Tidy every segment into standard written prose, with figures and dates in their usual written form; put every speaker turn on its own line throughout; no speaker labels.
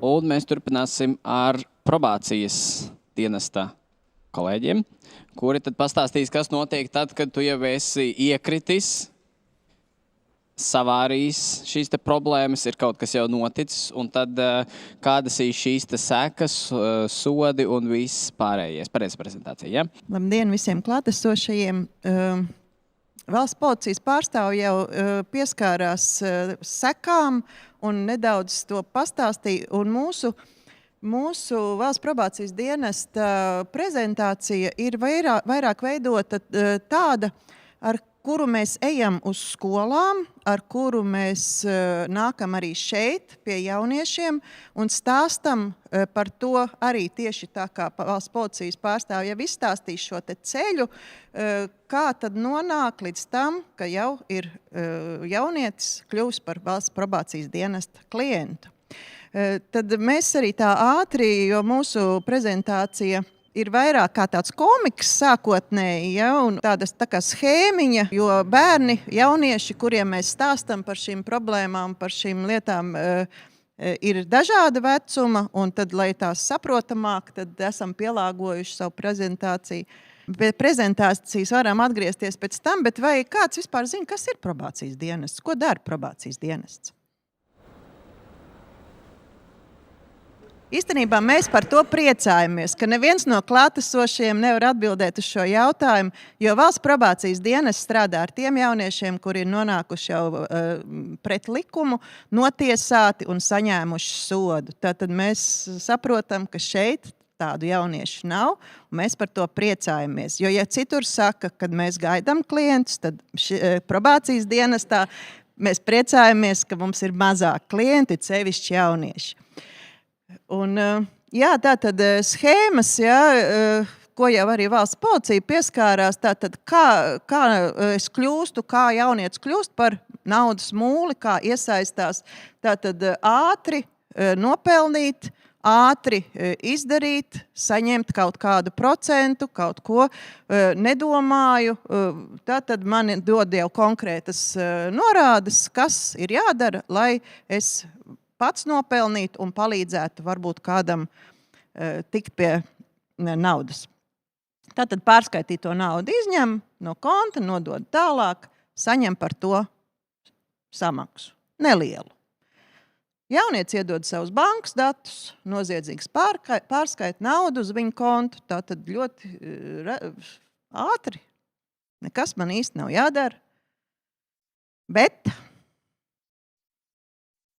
Un mēs turpināsim ar probācijas dienesta kolēģiem, kuri tad pastāstīs, kas notiek tad, kad tu jau esi iekritis, savārījis šīs te problēmas, ir kaut kas jau noticis, un tad kādas ir šīs te sekas, sodi un viss pārējais. Pareiza prezentācija, ja?
Labdien visiem klātesošajiem! Valsts policijas pārstāvji jau pieskārās sekām un nedaudz to pastāstīja. Un mūsu valsts probācijas dienesta prezentācija ir vairāk veidota tāda, ar kuru mēs ejam uz skolām, ar kuru mēs nākam arī šeit pie jauniešiem un stāstam par to arī tieši tā kā valsts policijas pārstāvji jau izstāstīs šo te ceļu, kā tad nonāk līdz tam, ka jau ir jaunietis kļūst par valsts probācijas dienesta klientu. Tad mēs arī tā ātri, jo mūsu prezentācija ir vairāk kā tāds komiks sākotnēji, ja, un tādas tā kā schēmiņa, jo bērni, jaunieši, kuriem mēs stāstam par šīm problēmām, par šīm lietām, ir dažāda vecuma, un tad, lai tās saprotamāk, tad esam pielāgojuši savu prezentāciju. Pie prezentācijas varam atgriezties pēc tam, bet vai kāds vispār zina, kas ir probācijas dienests? Ko dara probācijas dienests? Īstenībā mēs par to priecājamies, ka neviens no klātesošiem nevar atbildēt uz šo jautājumu, jo valsts probācijas dienests strādā ar tiem jauniešiem, kuri ir nonākuši jau pret likumu, notiesāti un saņēmuši sodu. Tātad mēs saprotam, ka šeit tādu jauniešu nav, un mēs par to priecājamies. Jo, ja citur saka, kad mēs gaidām klientus, tad probācijas dienestā mēs priecājamies, ka mums ir mazāk klienti, sevišķi jaunieši. Un, jā, tātad schēmas, jā, ko jau arī valsts policija pieskārās, tātad kā es kļūstu, kā jaunietis kļūst par naudas mūli, kā iesaistās, tātad ātri nopelnīt, ātri izdarīt, saņemt kaut kādu procentu, kaut ko nedomāju. Tātad man dod jau konkrētas norādes, kas ir jādara, lai es pats nopelnīt un palīdzētu varbūt kādam tikt pie naudas. Tātad pārskaitīto naudu izņem no konta, nodod tālāk, saņem par to samaksu. Nelielu. Jaunietis iedod savus bankas datus, noziedzīgs pārskait naudu uz viņu kontu, tātad ļoti ātri. Nekas man īsti nav jādara. Bet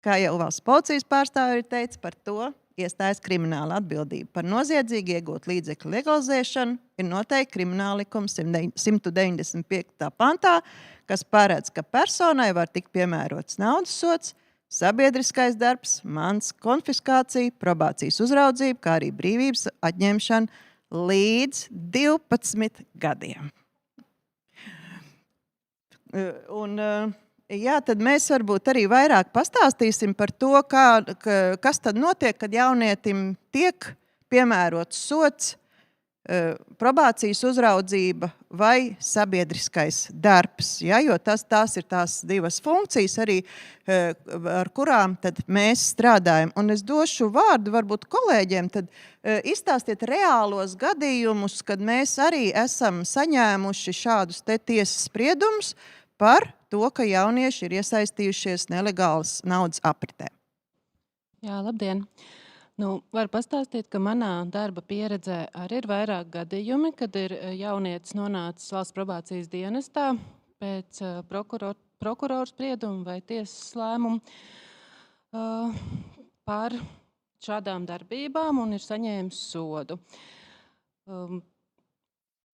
kā jau valsts policijas pārstāvji ir teicis, par to iestājas krimināla atbildība. Par noziedzīgi iegūt līdzekļu legalizēšanu ir noteikti krimināla likuma 195. pantā, kas paredz, ka personai var tikt piemērots naudas sods, sabiedriskais darbs, mans konfiskācija, probācijas uzraudzība, kā arī brīvības atņemšana līdz 12 gadiem. Jā, tad mēs varbūt arī vairāk pastāstīsim par to, kas tad notiek, kad jaunietim tiek piemērots sods, probācijas uzraudzība vai sabiedriskais darbs. Ja, jo tās ir tās divas funkcijas arī, ar kurām tad mēs strādājam. Un es došu vārdu varbūt kolēģiem, tad izstāstiet reālos gadījumus, kad mēs arī esam saņēmuši šādus te tiesas spriedumus par to, ka jaunieši ir iesaistījušies nelegālas naudas apritē.
Jā, labdien! Var pastāstīt, ka manā darba pieredzē arī ir vairāk gadījumi, kad ir jaunietis nonācis valsts probācijas dienestā pēc prokurora sprieduma vai tiesas lēmumu par šādām darbībām un ir saņēmis sodu.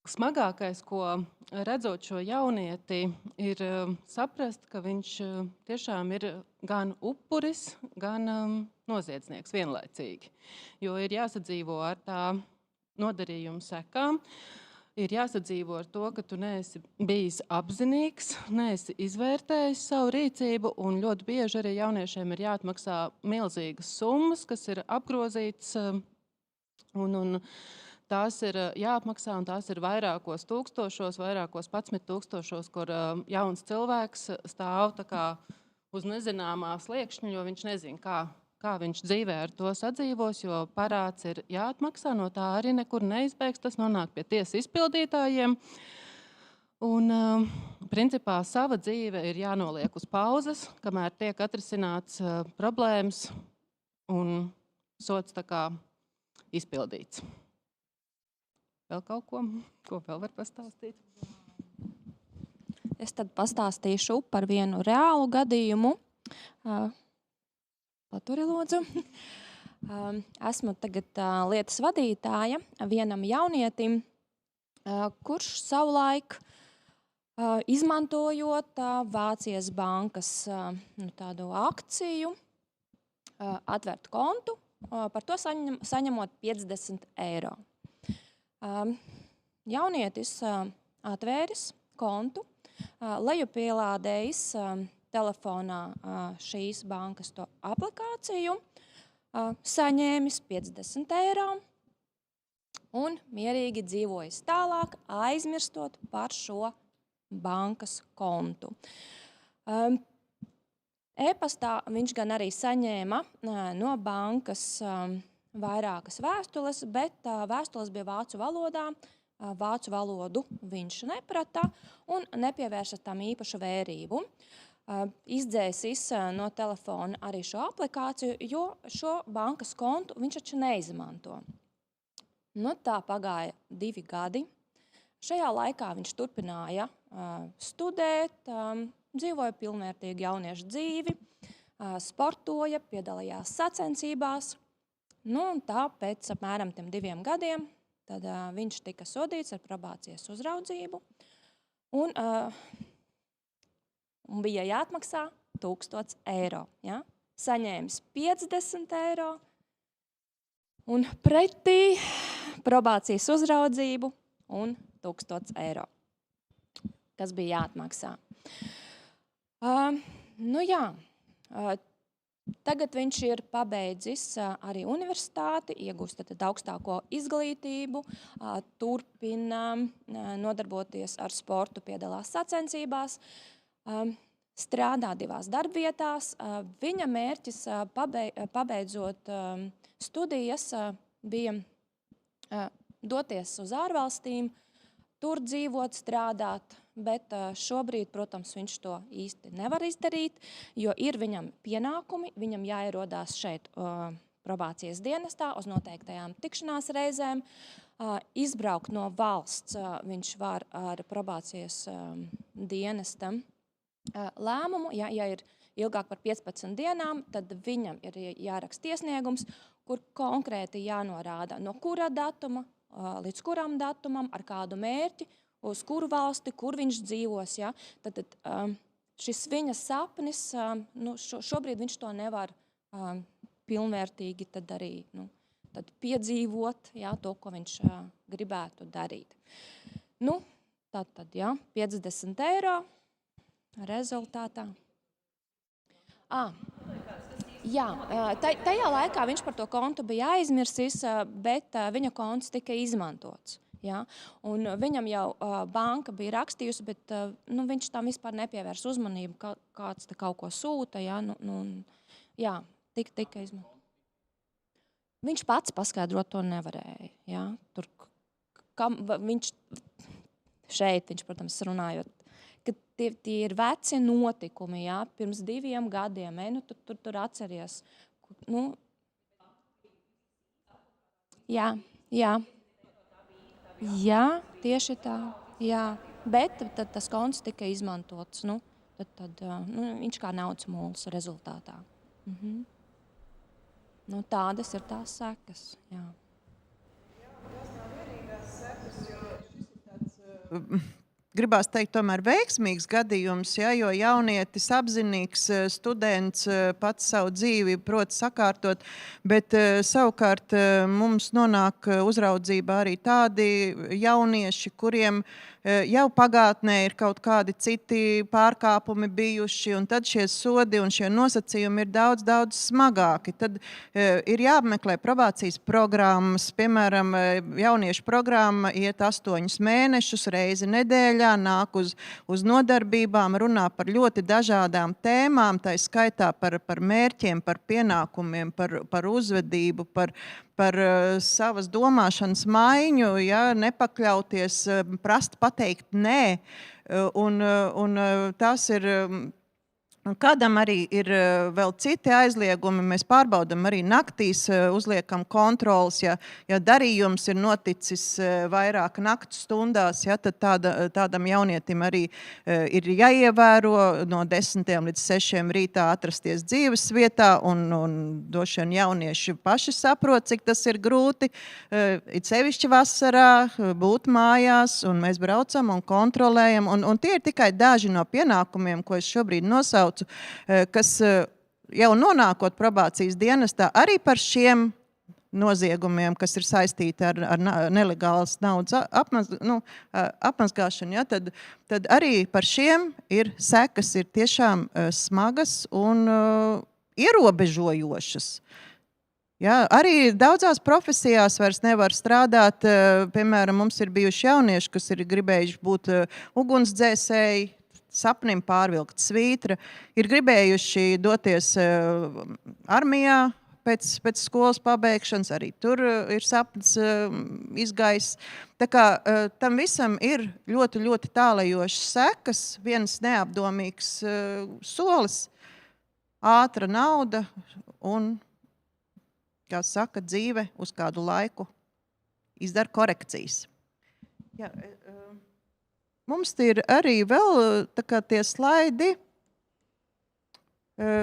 Smagākais, ko redzot šo jaunieti, ir saprast, ka viņš tiešām ir gan upuris, gan noziedznieks vienlaicīgi. Jo ir jāsadzīvo ar tā nodarījuma sekām, ir jāsadzīvo ar to, ka tu neesi bijis apzinīgs, neesi izvērtējis savu rīcību, un ļoti bieži arī jauniešiem ir jāatmaksā milzīgas summas, kas ir apgrozītas un tās ir jāapmaksā, un tās ir vairākos tūkstošos, vairākos 11 tūkstošos, kur jauns cilvēks stāv tā kā uz nezināmā sliekšņa, jo viņš nezina, kā kā viņš dzīvē ar to sadzīvos, jo parāds ir jāatmaksā, no tā arī nekur neizbēgs, tas nonāk pie tiesas izpildītājiem. Un, principā, sava dzīve ir jānoliek uz pauzes, kamēr tiek atrisināts problēmas un sots tā kā izpildīts. Vēl kaut ko vēl var pastāstīt?
Es tad pastāstīšu par vienu reālu gadījumu. Paturi, lūdzu. Esmu tagad lietas vadītāja vienam jaunietim, kurš savulaik, izmantojot Vācijas bankas tādu akciju, atvērt kontu, par to saņemot 50 eiro. Jaunietis atvēris kontu, lejupielādējis telefonā šīs bankas to aplikāciju, saņēmis 50 eiro un mierīgi dzīvojis tālāk, aizmirstot par šo bankas kontu. E-pastā viņš gan arī saņēma no bankas vairākas vēstules, bet vēstules bija vācu valodā. Vācu valodu viņš neprata un nepievērsa tam īpašu vērību. Izdzēsis no telefona arī šo aplikāciju, jo šo bankas kontu viņš taču neizmanto. Tā pagāja 2 gadi. Šajā laikā viņš turpināja studēt, dzīvoja pilnvērtīgu jauniešu dzīvi, sportoja, piedalījās sacensībās. Un tā pēc apmēram 2 gadiem tad viņš tika sodīts ar probācijas uzraudzību un bija jāatmaksā 1000 eiro. Ja? Saņēmis 50 eiro un pretī probācijas uzraudzību un 1000 eiro, kas bija jāatmaksā. Tagad viņš ir pabeidzis arī universitāti, iegūst augstāko izglītību, turpina nodarboties ar sportu, piedalās sacensībās, strādā 2 darbvietās. Viņa mērķis, pabeidzot studijas, bija doties uz ārvalstīm, tur dzīvot, strādāt. Bet šobrīd, protams, viņš to īsti nevar izdarīt, jo ir viņam pienākumi, viņam jāierodās šeit probācijas dienestā uz noteiktajām tikšanās reizēm. Izbraukt no valsts viņš var ar probācijas dienesta lēmumu. Ja ir ilgāk par 15 dienām, tad viņam ir jāraksta iesniegums, kur konkrēti jānorāda, no kura datuma līdz kuram datumam, ar kādu mērķi, uz kuru valsti, kur viņš dzīvos. Ja? Tad šis viņa sapnis, šobrīd viņš to nevar pilnvērtīgi tad arī tad piedzīvot, ja, to, ko viņš gribētu darīt. Tātad, ja, 50 eiro rezultātā. Tajā laikā viņš par to kontu bija aizmirsis, bet viņa konts tika izmantots. Ja? Un viņam jau banka bija rakstījusi, bet viņš tam vispār nepievērs uzmanību, kāds te kaut ko sūta. Ja? Tika izmantot. Viņš pats paskaidrot to nevarēja. Ja? Viņš, protams, runājot, ka tie ir veci notikumi, ja? Pirms 2 gadiem. Tur atceries. Jā, tieši tā. Jā. Bet tad tas konts tika izmantots. Tad viņš kā naudas muls rezultātā. Tādas ir tās sekas. Jā.
Tas nav vienīgās sekas, jo šis ir tāds gribās teikt, tomēr veiksmīgs gadījums, ja, jo jaunietis, apzinīgs students pats savu dzīvi prot sakārtot, bet savukārt mums nonāk uzraudzībā arī tādi jaunieši, kuriem jau pagātnē ir kaut kādi citi pārkāpumi bijuši, un tad šie sodi un šie nosacījumi ir daudz, daudz smagāki. Tad ir jāapmeklē probācijas programmas, piemēram, jauniešu programma iet 8 mēnešus reizi nedēļā, lejā, nāk uz nodarbībām, runā par ļoti dažādām tēmām, tā skaitā par mērķiem, par pienākumiem, par uzvedību, par savas domāšanas maiņu, ja, nepakļauties, prast pateikt nē. Un tas ir... Kādam arī ir vēl citi aizliegumi. Mēs pārbaudam arī naktīs, uzliekam kontrols. Ja darījums ir noticis vairāk naktas stundās, ja, tad tādam jaunietim arī ir jāievēro no 10 līdz 6 rītā atrasties dzīves vietā. Un droši vien jaunieši paši saprot, cik tas ir grūti. It sevišķi vasarā būt mājās, un mēs braucam un kontrolējam. Un tie ir tikai daži no pienākumiem, ko es šobrīd nosaucu, kas jau nonākot probācijas dienestā arī par šiem noziegumiem, kas ir saistīti ar nelegālas naudas apmazgāšanu, ja, tad arī par šiem ir sekas, ir tiešām smagas un ierobežojošas. Ja, arī daudzās profesijās vairs nevar strādāt. Piemēram, mums ir bijuši jaunieši, kas ir gribējuši būt ugunsdzēsēji, sapnim pārvilkt svītra, ir gribējuši doties armijā pēc skolas pabeigšanas, arī tur ir sapnis izgājis. Tā kā tam visam ir ļoti, ļoti tālajošas sekas, viens neapdomīgs solis, ātra nauda un, kā saka, dzīve uz kādu laiku izdara korekcijas. Jā, mums ir arī vēl tie slaidi,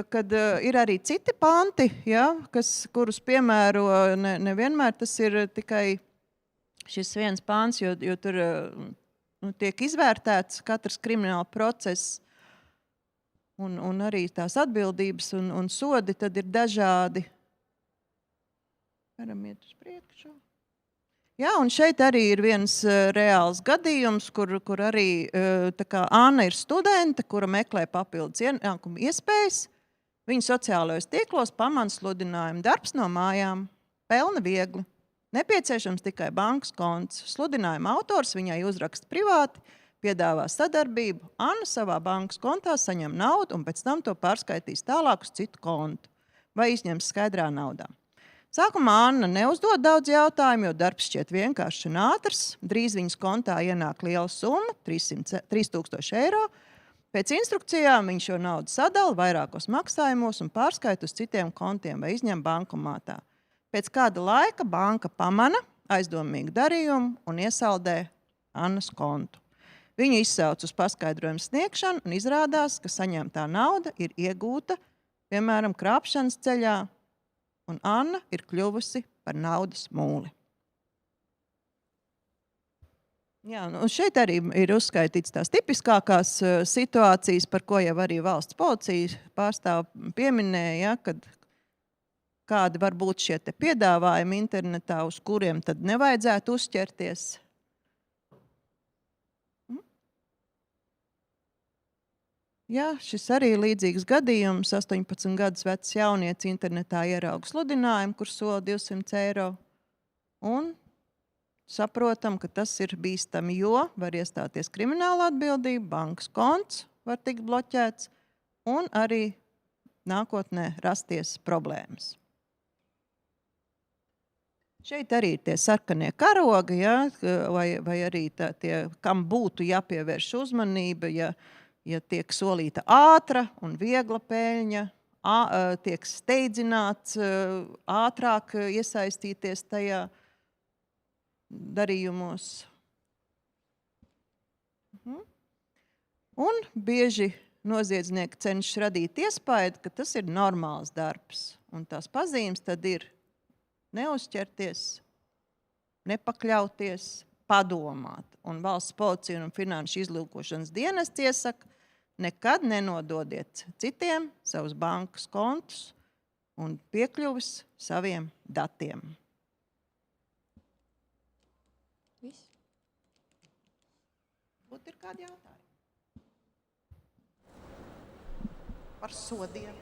kad ir arī citi panti, ja, kurus piemēro, nevienmēr tas ir tikai šis viens pants, jo tur tiek izvērtēts katrs krimināla process un arī tās atbildības un sodi tad ir dažādi. Varam iet uz priekšu. Jā, un šeit arī ir viens reāls gadījums, kur arī Anna ir studente, kura meklē papildus ienākumu iespējas. Viņa sociālajos tīklos pamana sludinājumu darbs no mājām, pelna viegli. Nepieciešams tikai bankas konts. Sludinājuma autors viņai uzraksta privāti, piedāvā sadarbību. Anna savā bankas kontā saņem naudu un pēc tam to pārskaitīs tālāk uz citu kontu vai izņems skaidrā naudā. Sākumā Anna neuzdod daudz jautājumu, jo darbs šķiet vienkāršs un ātrs. Drīz viņas kontā ienāk liela summa, 3000 eiro. Pēc instrukcijām viņš šo naudu sadala vairākos maksājumos un pārskaita uz citiem kontiem vai izņem bankomātā. Pēc kāda laika banka pamana aizdomīgu darījumu un iesaldē Annas kontu. Viņu izsauc uz paskaidrojumu sniegšanu un izrādās, ka saņemtā nauda ir iegūta, piemēram, krāpšanas ceļā, un Anna ir kļuvusi par naudas mūli. Jā, un šeit arī ir uzskaitīts tās tipiskākās situācijas, par ko jau arī valsts policija pārstāv pieminēja, kad kādi var būt šie te piedāvājumi internetā, uz kuriem tad nevajadzētu uzķerties. Jā, šis arī līdzīgs gadījums. 18 gadus vecs jaunietis internetā ierauga sludinājumu, kur sola 200 eiro. Un saprotam, ka tas ir bīstami, jo var iestāties krimināla atbildība, bankas konts var tikt bloķēts un arī nākotnē rasties problēmas. Šeit arī ir tie sarkanie karogi, ja, vai arī tie, kam būtu jāpievērš uzmanība, ja tiek solīta ātra un viegla peļņa, tiek steidzināts ātrāk iesaistīties tajā darījumos. Un bieži noziedznieki cenšas radīt iespēju, ka tas ir normāls darbs. Un tās pazīmes tad ir neuzķerties, nepakļauties, padomāt. Un valsts policija un finanšu izlūkošanas dienests iesaka, nekad nenododiet citiem savus bankas kontus un piekļuvis saviem datiem.
Viss.
Būtu ir kādi jautājumi? Par sodiem.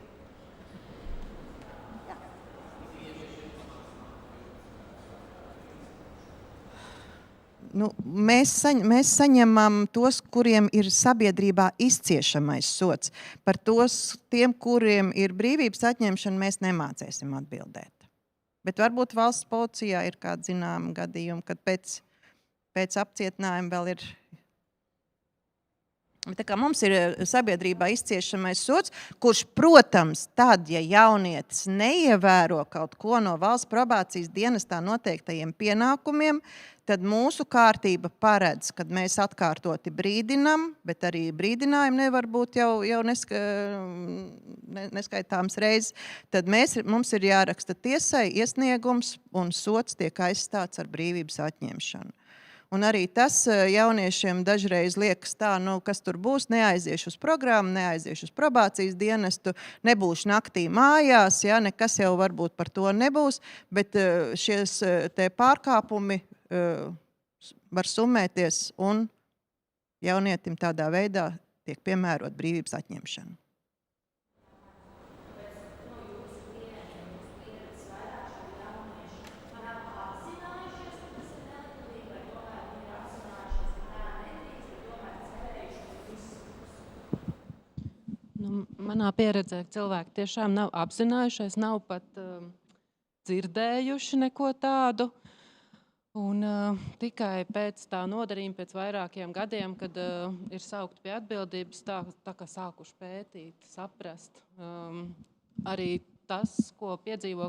mēs saņemam tos, kuriem ir sabiedrībā izciešamais sots. Par tiem, kuriem ir brīvības atņemšana, mēs nemācēsim atbildēt. Bet varbūt valsts policijā ir kādi zināmi gadījumi, kad pēc apcietinājuma vēl ir. Tā kā mums ir sabiedrībā izciešamais sots, kurš, protams, tad, ja jaunietis neievēro kaut ko no valsts probācijas dienestā noteiktajiem pienākumiem, tad mūsu kārtība paredz, kad mēs atkārtoti brīdinam, bet arī brīdinājumi nevar būt jau neskaitāms reizes, tad mums ir jāraksta tiesai iesniegums un sots tiek aizstāts ar brīvības atņemšanu. Un arī tas jauniešiem dažreiz liekas tā, kas tur būs, neaiziešu uz programmu, neaiziešu uz probācijas dienestu, nebūšu naktī mājās, ja, nekas jau varbūt par to nebūs, bet šies te pārkāpumi var summēties un jaunietim tādā veidā tiek piemērot brīvības atņemšana.
Manā pieredzē cilvēki tiešām nav apzinājušies, nav pat dzirdējuši neko tādu. Un tikai pēc tā nodarījuma, pēc vairākiem gadiem, kad ir saukti pie atbildības, tā kā sākuši pētīt, saprast. Arī tas, ko piedzīvo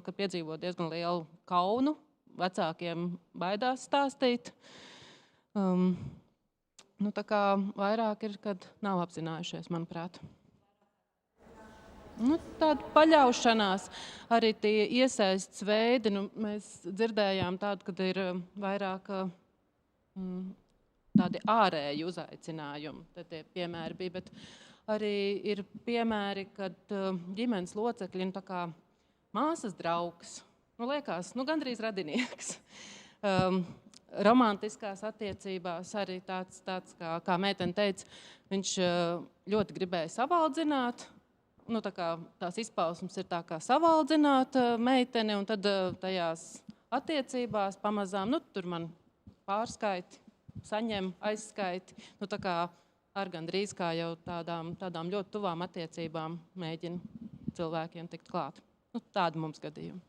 diezgan lielu kaunu, vecākiem baidās stāstīt. Tā kā vairāk ir, kad nav apzinājušies, manuprāt. Tāda paļaušanās, arī tie iesaistas veidi, mēs dzirdējām tādu, kad ir vairāk tādi ārēji uzaicinājumi, tad tie piemēri bija, bet arī ir piemēri, kad ģimenes locekļi, tā kā māsas draugs, liekas, gandrīz radinieks. Romantiskās attiecībās arī tāds kā meitene teica, viņš ļoti gribēja savaldzināt. Tās izpausmes ir tā kā savaldzināt meiteni, un tad tajās attiecībās pamazām, tur man pārskaiti, saņem, aizskaiti, tā kā ar gandrīz kā jau tādām ļoti tuvām attiecībām mēģina cilvēkiem tikt klāt. Tādi mums gadījumi.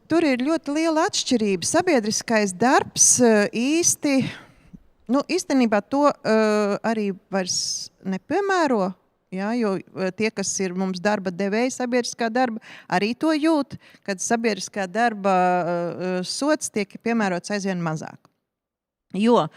Tur ir ļoti liela atšķirība. Sabiedriskais darbs īstenībā to arī vairs nepiemēro, ja, jo tie, kas ir mums darba devēji sabiedriskā darba, arī to jūt, kad sabiedriskā darba sots tiek piemērots aizvien mazāk. Jo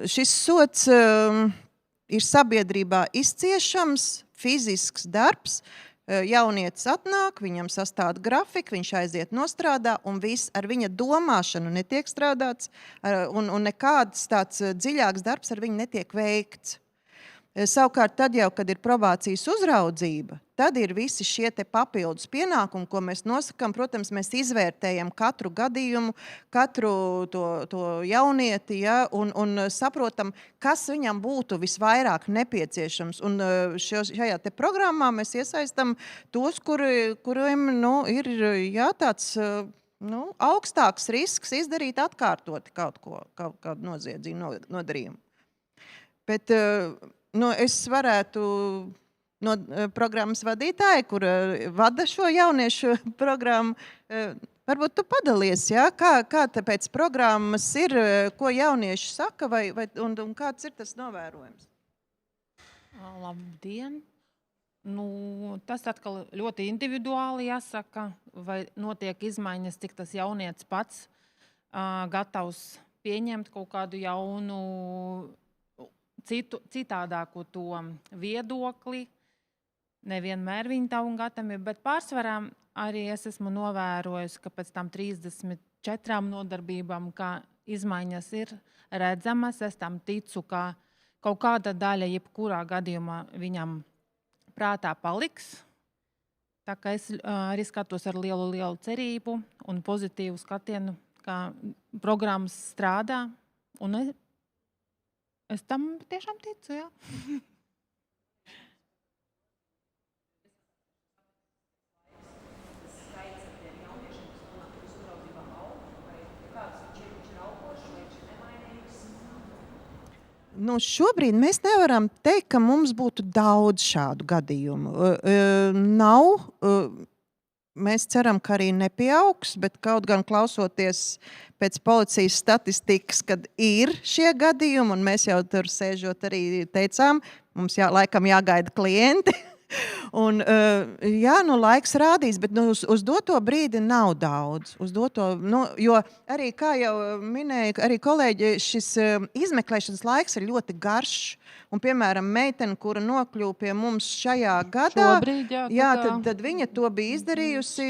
šis sots ir sabiedrībā izciešams, fizisks darbs. Jaunietis atnāk, viņam sastāda grafiku, viņš aiziet nostrādā, un viss ar viņa domāšanu netiek strādāts, un nekāds tāds dziļāks darbs ar viņu netiek veikts. Savukārt, tad jau, kad ir probācijas uzraudzība, tad ir visi šie te papildus pienākumi, ko mēs nosakām. Protams, mēs izvērtējam katru gadījumu, katru to jaunieti, ja, un saprotam, kas viņam būtu visvairāk nepieciešams. Un šajā te programmā mēs iesaistam tos, kuriem ir tāds augstāks risks izdarīt atkārtoti kaut kādu noziedzīgu nodarījumu. Bet es varētu no programmas vadītāja, kur vada šo jauniešu programmu, varbūt tu padalies, ja? Kā pēc programmas ir, ko jaunieši saka, un kāds ir tas novērojums?
Labdien! Tas atkal ļoti individuāli jāsaka, vai notiek izmaiņas, cik tas jaunietis pats gatavs pieņemt kaut kādu jaunu, citādāku to viedokli. Nevienmēr viņi tā un gatavi, bet pārsvarā arī es esmu novērojusi, ka pēc tam 34 nodarbībām, kā izmaiņas ir redzamas, es tam ticu, ka kaut kāda daļa, jebkurā gadījumā viņam prātā paliks. Tā kā es arī skatos ar lielu cerību un pozitīvu skatienu, kā programmas strādā. Un es tam tiešām ticu, jā.
Nu, šobrīd mēs nevaram teikt, ka mums būtu daudz šādu gadījumu. Nav. Mēs ceram, ka arī nepieaugs, bet kaut gan klausoties pēc policijas statistikas, kad ir šie gadījumi, un mēs jau tur sēžot arī teicām, mums laikam jāgaida klienti. Un, jā, nu, laiks rādīs, bet uz doto brīdi nav daudz. Jo arī, kā jau minēja arī kolēģi, šis izmeklēšanas laiks ir ļoti garš. Un, piemēram, meitene, kura nokļuva pie mums šajā gadā,
Šobrīd,
tad viņa to bija izdarījusi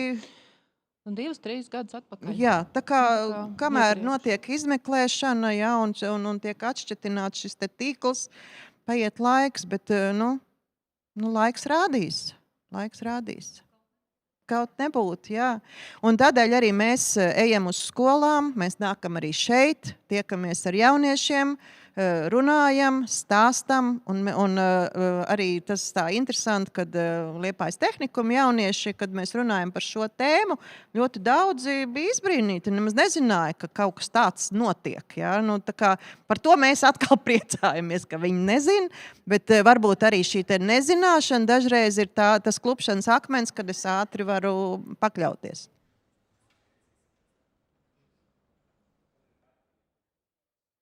2-3 gadus atpakaļ.
Jā, tā kā kamēr
iepriekš.
notiek izmeklēšana, jā, un tiek atšķetināts šis te tīkls, paiet laiks, bet, laiks rādīs. Kaut nebūtu, jā. Un tādēļ arī mēs ejam uz skolām, mēs nākam arī šeit, tiekamies ar jauniešiem, runājam, stāstam, un arī tas tā interesanti, kad Liepājas tehnikuma jaunieši, kad mēs runājam par šo tēmu, ļoti daudzi bija izbrīnīti, nemaz nezināja, ka kaut kas tāds notiek. Ja? Tā kā par to mēs atkal priecājamies, ka viņi nezin, bet varbūt arī šī te nezināšana dažreiz ir tas klupšanas akmens, kad es ātri varu pakļauties.